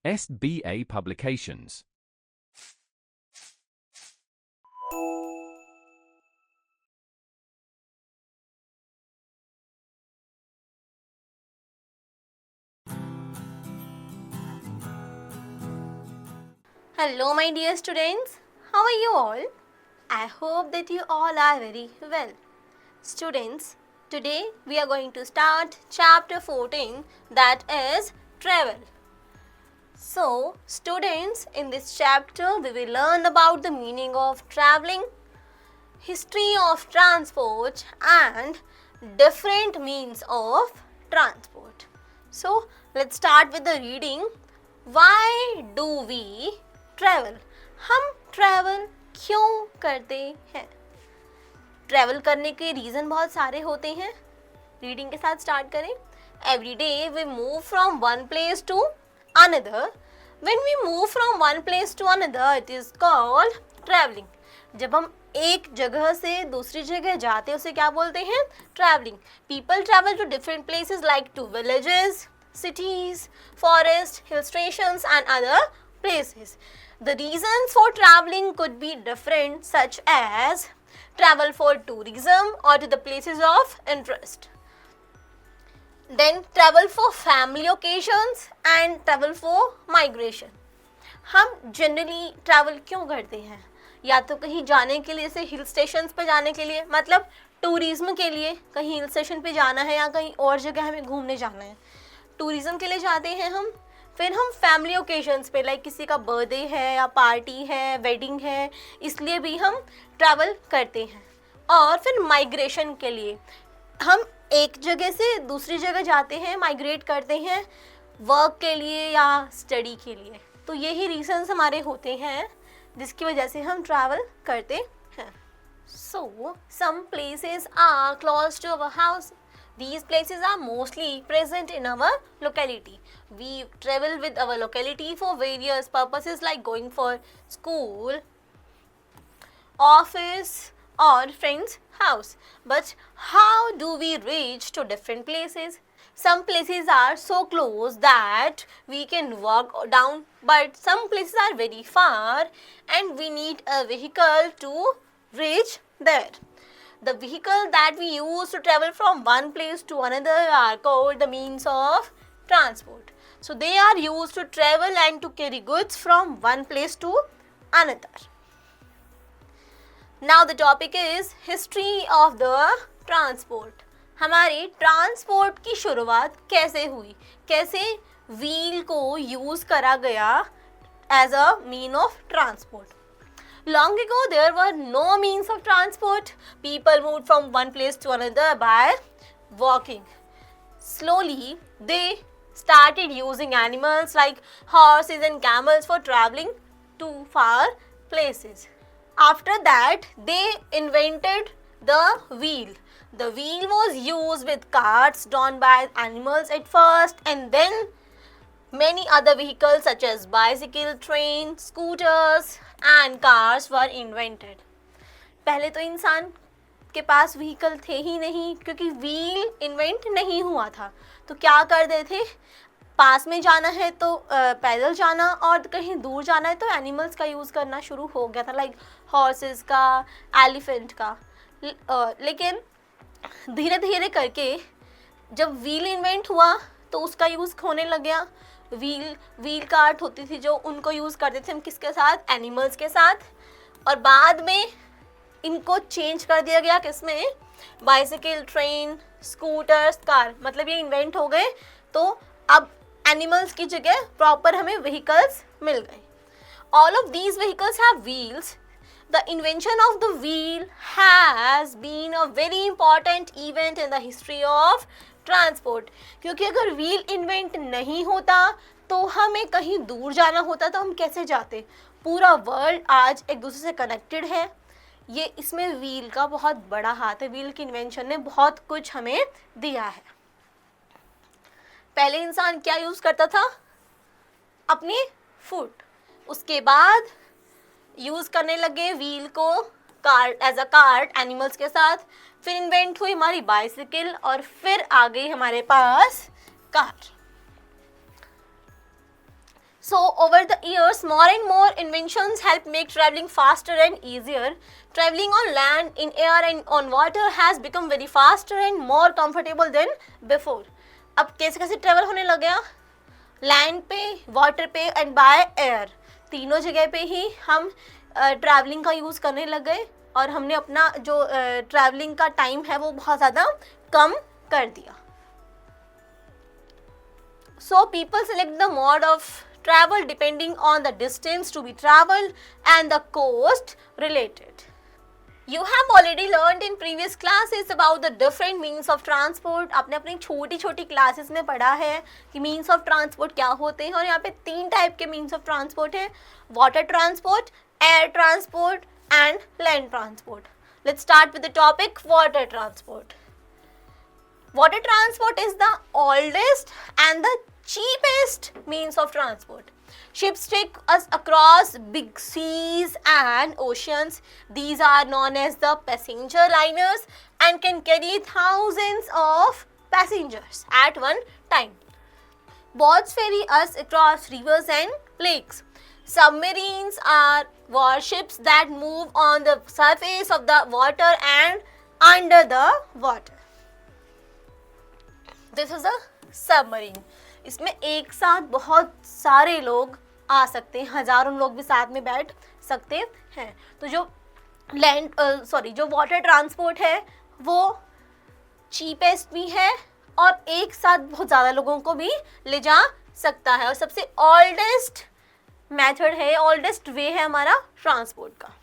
SBA Publications. Hello my dear students, how are you all? I hope that you all are very well. Students, today we are going to start chapter 14, that is travel. So students, in this chapter we will learn about the meaning of traveling, history of transport and different means of transport. So let's start with the reading. Why do we travel? हम travel क्यों करते हैं? Travel करने के reason बहुत सारे होते हैं. रीडिंग के साथ स्टार्ट करें. Every day we move from one place to another. When we move from one place to another, it is called traveling. जब हम एक जगह से दूसरी जगह जाते हैं उसे क्या बोलते हैं? Travelling. People travel to different places like to villages, cities, forests, hill stations and other places. The reasons for traveling could be different, such as travel for tourism or to the places of interest. Then travel for family occasions and travel for migration. हम generally travel क्यों करते हैं? या तो कहीं जाने के लिए, जैसे हिल स्टेशंस पे जाने के लिए, मतलब टूरिज्म के लिए कहीं हिल स्टेशन पे जाना है या कहीं और जगह हमें घूमने जाना है, टूरिज्म के लिए जाते हैं हम. फिर हम फैमिली ओकेजन्स पे, लाइक किसी का बर्थडे है या पार्टी है, वेडिंग है, इसलिए भी हम ट्रैवल करते हैं. और फिर माइग्रेशन के लिए हम एक जगह से दूसरी जगह जाते हैं, माइग्रेट करते हैं वर्क के लिए या स्टडी के लिए. तो यही रीजंस हमारे होते हैं जिसकी वजह से हम ट्रैवल करते हैं. So some places are close to our house. These places are mostly present in our locality. We travel with our locality for various purposes like going for school, office or friend's house. But how do we reach to different places? Some places are so close that we can walk down, but some places are very far and we need a vehicle to reach there. The vehicle that we use to travel from one place to another are called the means of transport. So they are used to travel and to carry goods from one place to another. Now the topic is history of the transport. हमारे transport की शुरुआत कैसे हुई, कैसे wheel को use करा गया as a mean of transport. Long ago, there were no means of transport. People moved from one place to another by walking. Slowly, they started using animals like horses and camels for traveling to far places. After that, they invented the wheel. The wheel was used with carts drawn by animals at first, and then many other vehicles such as bicycle, train, scooters and cars were invented. पहले तो इंसान के पास vehicle थे ही नहीं, क्योंकि wheel invent नहीं हुआ था. तो क्या करते थे, पास में जाना है तो पैदल जाना, और कहीं दूर जाना है तो एनिमल्स का यूज़ करना शुरू हो गया था, लाइक हॉर्सेस का, एलिफेंट का. लेकिन धीरे धीरे करके जब व्हील इन्वेंट हुआ तो उसका यूज़ होने लग गया. व्हील कार्ट होती थी जो, उनको यूज़ करते थे हम किसके साथ, एनिमल्स के साथ. और बाद में इनको चेंज कर दिया गया किसमें, बाइसिकल, ट्रेन, स्कूटर्स, कार, मतलब ये इन्वेंट हो गए. तो अब एनिमल्स की जगह प्रॉपर हमें व्हीकल्स मिल गए. All of these vehicles have wheels. The invention of the wheel has been a very important event in the history of transport. क्योंकि अगर व्हील इन्वेंट नहीं होता तो हमें कहीं दूर जाना होता तो हम कैसे जाते. पूरा वर्ल्ड आज एक दूसरे से कनेक्टेड है. ये इसमें व्हील का बहुत बड़ा हाथ है. व्हील की इन्वेंशन ने बहुत कुछ हमें दिया है. पहले इंसान क्या यूज़ करता था, अपने फुट. उसके बाद यूज़ करने लगे व्हील को cart, as a cart animals के साथ. फिर इन्वेंट हुई हमारी बाइसिकल और फिर आ गई हमारे पास car. So over the years, more and more inventions help make traveling faster and easier. Traveling on land, in air and on water has become very faster and more comfortable than before. अब कैसे कैसे travel होने लग गया, land पे, water पे and by air, तीनों जगह पे ही हम ट्रैवलिंग का यूज़ करने लग गए और हमने अपना जो ट्रैवलिंग का टाइम है वो बहुत ज़्यादा कम कर दिया. So people select the mode of travel depending on the distance to be traveled and the cost related. You have already learned in previous classes about the different means of transport. आपने अपनी छोटी छोटी classes में पढ़ा है कि means of transport क्या होते हैं और यहाँ पे 3 टाइप के means of transport है, water transport, air transport and land transport. Let's start with the topic water transport. Water transport is the oldest and the cheapest means of transport. Ships take us across big seas and oceans. These are known as the passenger liners and can carry thousands of passengers at one time. Boats ferry us across rivers and lakes. Submarines are warships that move on the surface of the water and under the water. This is a submarine. इसमें एक साथ बहुत सारे लोग आ सकते हैं, हजारों लोग भी साथ में बैठ सकते हैं. तो जो जो वाटर ट्रांसपोर्ट है वो चीपेस्ट भी है और एक साथ बहुत ज़्यादा लोगों को भी ले जा सकता है और सबसे ओल्डेस्ट मेथड है, ओल्डेस्ट वे है हमारा ट्रांसपोर्ट का.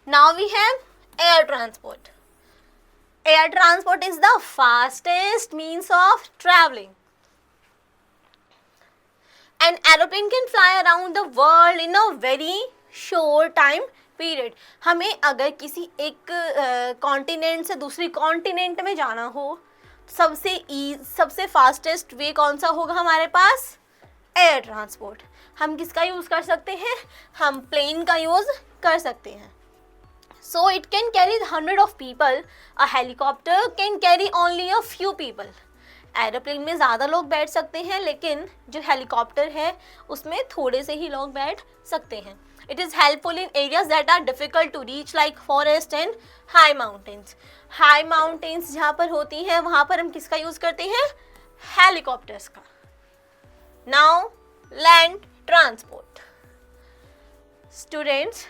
Now we have air transport. Air transport is the fastest means of traveling. An aeroplane can fly around the world in a very short time period. हमें अगर किसी एक continent से दूसरी कॉन्टिनेंट में जाना हो, सबसे फास्टेस्ट वे कौन सा होगा हमारे पास? Air transport. हम किसका यूज़ कर सकते हैं? हम प्लेन का यूज़ कर सकते हैं. So it can carry hundred of people. A helicopter can carry only a few people. Aeroplane में ज़्यादा लोग बैठ सकते हैं लेकिन जो हेलीकॉप्टर है उसमें थोड़े से ही लोग बैठ सकते हैं. It is helpful in areas that are difficult to reach like forest and high mountains. High mountains जहाँ पर होती हैं वहाँ पर हम किसका यूज़ करते हैं? हेलीकॉप्टर्स का. Now land transport. Students,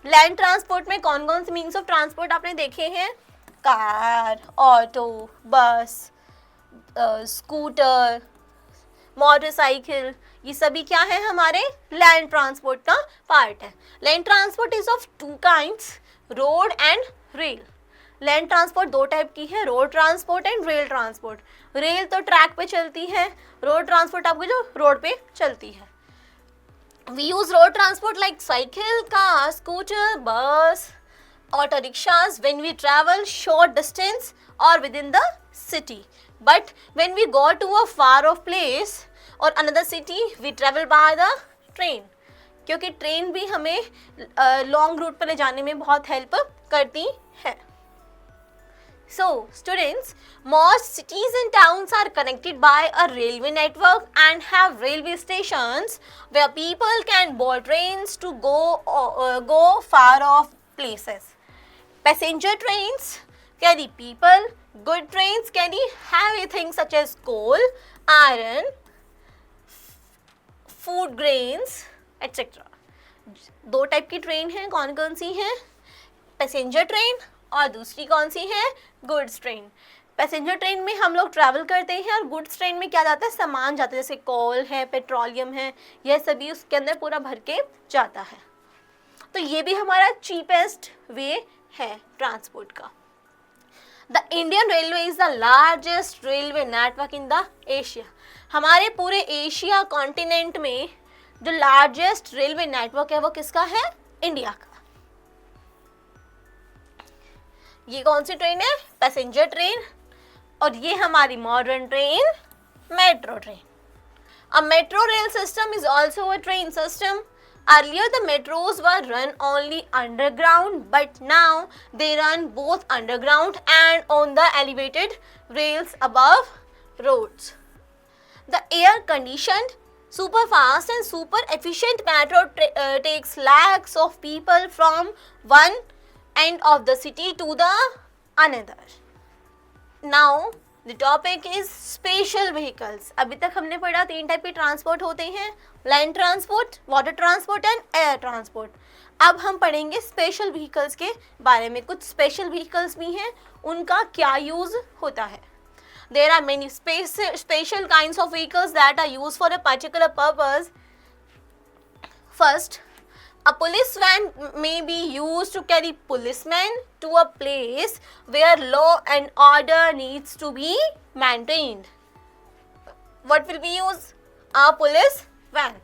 land transport में कौन कौन से मीन्स ऑफ ट्रांसपोर्ट आपने देखे हैं? कार, ऑटो, बस, स्कूटर, मोटरसाइकिल, ये सभी क्या है? हमारे लैंड ट्रांसपोर्ट का पार्ट है. Land transport is of 2 kinds, road and rail. Land transport 2 type की है, road transport and rail transport. Rail तो ट्रैक पे चलती है, रोड ट्रांसपोर्ट आपको जो रोड पे चलती है. We use road transport like cycle, car, scooter, bus, auto rickshaws when we travel short distance or within the city. But when we go to a far off place or another city, we travel by the train. क्योंकि train भी हमें long route पर ले जाने में बहुत help करती है. So, students, most cities and towns are connected by a railway network and have railway stations where people can board trains to go far off places. Passenger trains carry people. Good trains carry heavy things such as coal, iron, food grains, etc. 2 type की train हैं. कौन कौन सी हैं? Passenger train और दूसरी कौन सी है? Goods train. Passenger train में हम लोग ट्रैवल करते हैं और गुड्स ट्रेन में क्या जाता है? सामान जाता है, जैसे कोल है, पेट्रोलियम है, यह सभी उसके अंदर पूरा भर के जाता है. तो ये भी हमारा चीपेस्ट वे है ट्रांसपोर्ट का. The Indian railway is the largest railway network in the Asia. हमारे पूरे एशिया कॉन्टिनेंट में जो लार्जेस्ट रेलवे नेटवर्क है वो किसका है? इंडिया का. ये कौन सी ट्रेन है? Passenger train. और ये हमारी modern train metro train. A metro rail system is also a train system. Earlier the metros were run only underground, but now they run both underground and on the elevated rails above roads. The air conditioned Super fast and super efficient metro takes lakhs of people from one end of the city to the another. Now the topic is special vehicles. अभी तक हमने पढ़ा 3 type के transport होते हैं, land transport, water transport and air transport. अब हम पढ़ेंगे स्पेशल व्हीकल्स के बारे में. कुछ स्पेशल व्हीकल्स भी हैं, उनका क्या यूज़ होता है. There are many special kinds of vehicles that are used for a particular purpose. First, a police van may be used to carry policemen to a place where law and order needs to be maintained. What will be used? A police van.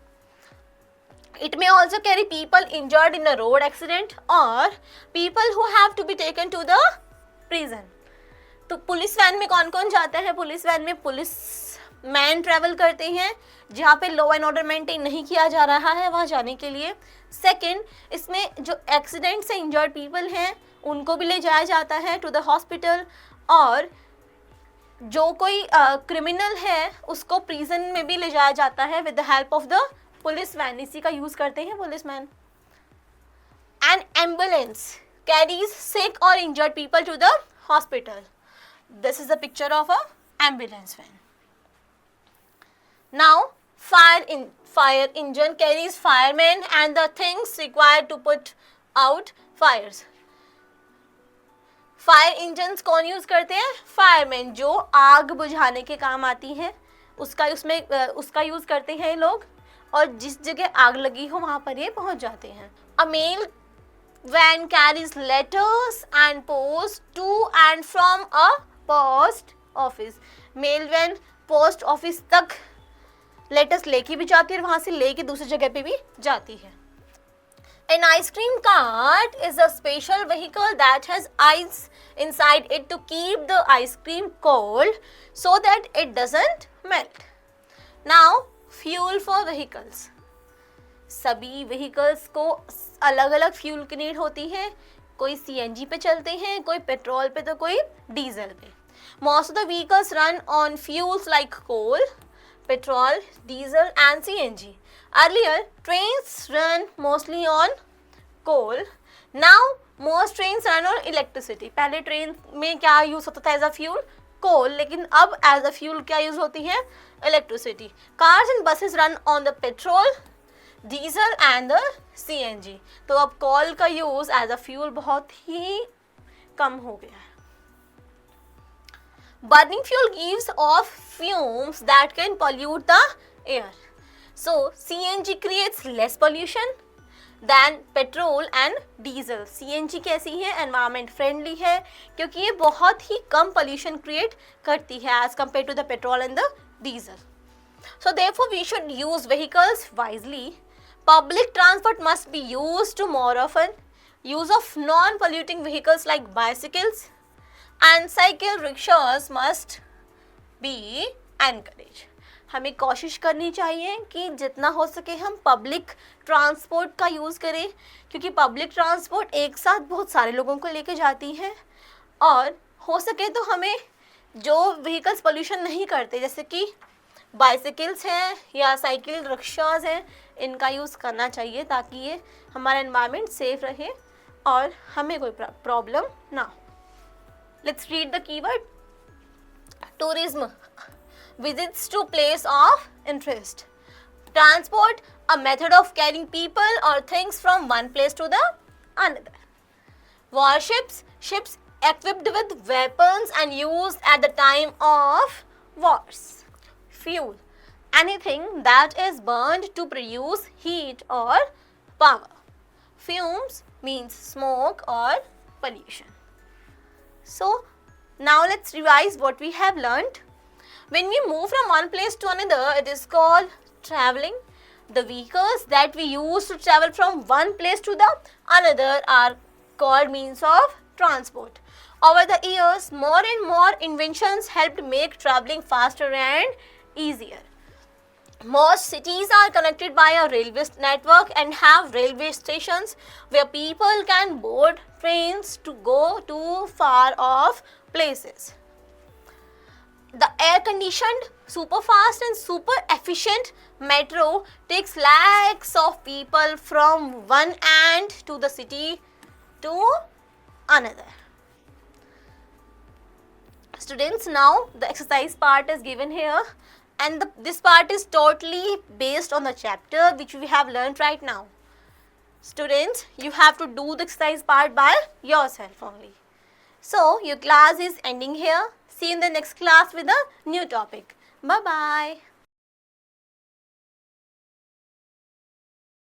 It may also carry people injured in a road accident or people who have to be taken to the prison. तो police van में कौन कौन जाता है? Police van में police man travel करते हैं जहाँ पे लॉ एंड ऑर्डर मेंटेन नहीं किया जा रहा है वहाँ जाने के लिए. सेकंड, इसमें जो एक्सीडेंट से इंजर्ड पीपल हैं उनको भी ले जाया जाता है टू द हॉस्पिटल, और जो कोई क्रिमिनल है उसको प्रिजन में भी ले जाया जाता है with the help of the police van. इसी का यूज़ करते हैं policeman. An ambulance carries sick और injured people to the hospital. This is a picture of a ambulance van. Now, fire engine carries firemen and the things required to put out fires. Fire engines कौन use करते हैं? Fireman, जो आग बुझाने के काम आती है उसका यूज करते हैं लोग, और जिस जगह आग लगी हो वहां पर ये पहुंच जाते हैं. अ mail van carries letters and post to and from a post office. Mail van post office तक लेटर्स लेके भी जाती है और वहां से लेके दूसरी जगह पे भी जाती है. An ice cream cart is a special vehicle that has ice inside it to keep the ice cream cold so that it doesn't melt. Now, fuel for vehicles. सभी व्हीकल्स को अलग अलग फ्यूल की नीड होती है. कोई CNG पे चलते हैं, कोई पेट्रोल पे, तो कोई डीजल पे. Most of the vehicles run on fuels like coal, petrol, diesel and CNG. Earlier, trains run mostly on coal. Now, most trains run on electricity. पहले ट्रेन में क्या यूज़ होता था एज अ फ्यूल? कोल. लेकिन अब as a fuel क्या use होती है? Electricity. Cars and buses run on the petrol, diesel and the CNG. तो अब कोल का यूज एज अ फ्यूल बहुत ही कम हो गया है. Burning fuel gives off fumes that can pollute the air. So CNG creates less pollution then petrol and diesel. CNG कैसी है? Environment friendly है क्योंकि ये बहुत ही कम पॉल्यूशन क्रिएट करती है as compare to the petrol and the diesel. So therefore we should use vehicles wisely. Public transport must be used to more often. Use of non-polluting vehicles like bicycles and cycle rickshaws must be encouraged. हमें कोशिश करनी चाहिए कि जितना हो सके हम public transport का यूज़ करें, क्योंकि पब्लिक ट्रांसपोर्ट एक साथ बहुत सारे लोगों को लेके जाती है, और हो सके तो हमें जो व्हीकल्स पोल्यूशन नहीं करते जैसे कि बाइसिकल्स हैं या साइकिल रिक्शाज हैं, इनका यूज़ करना चाहिए ताकि ये हमारा एनवायरनमेंट सेफ रहे और हमें कोई प्रॉब्लम ना हो. Let's read the keyword. Tourism, visits to place of interest. Transport, a method of carrying people or things from one place to the another. Warships, ships equipped with weapons and used at the time of wars. Fuel, anything that is burned to produce heat or power. Fumes means smoke or pollution. So, now let's revise what we have learnt. When we move from one place to another, it is called traveling. The vehicles that we use to travel from one place to the another are called means of transport. Over the years, more and more inventions helped make traveling faster and easier. Most cities are connected by a railway network and have railway stations where people can board trains to go to far off places. The air-conditioned, super fast and super efficient efficient metro takes lakhs of people from one end to the city to another. Students, now the exercise part is given here, and this part is totally based on the chapter which we have learned right now. Students, you have to do the exercise part by yourself only. So, your class is ending here. See you in the next class with a new topic. Bye-bye.